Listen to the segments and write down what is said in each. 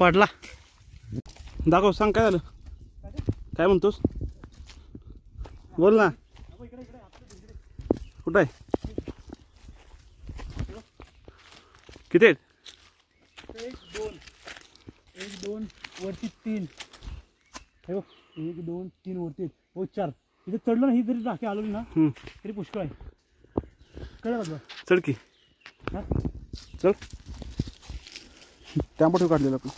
पडला. दाखव, सांग काय झालं, काय म्हणतोस, बोल ना. कुठं आहे, किती आहेत? 1 2 वरती 3. 1 2 3 वरती 4. इथे चढलो ना, ही जरी राखी आलो ना तरी पुष्कळ आहे. कळलं का? चढ की, चढ. टॅम्पो ठेव काढलेला आपण.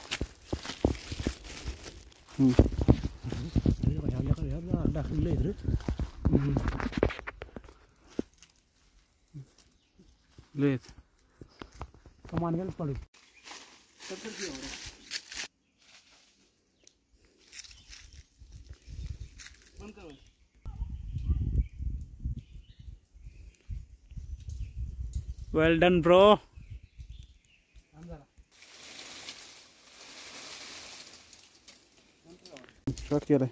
मानगाला पडू. वेल डन ब्रो. शॉट केलाय.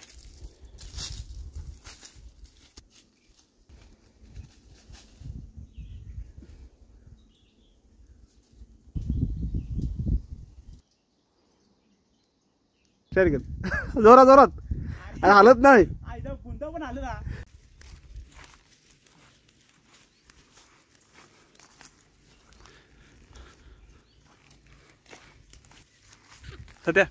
जोरात जोरात, हालत नाही. बुंदा पण आलं ना. सध्या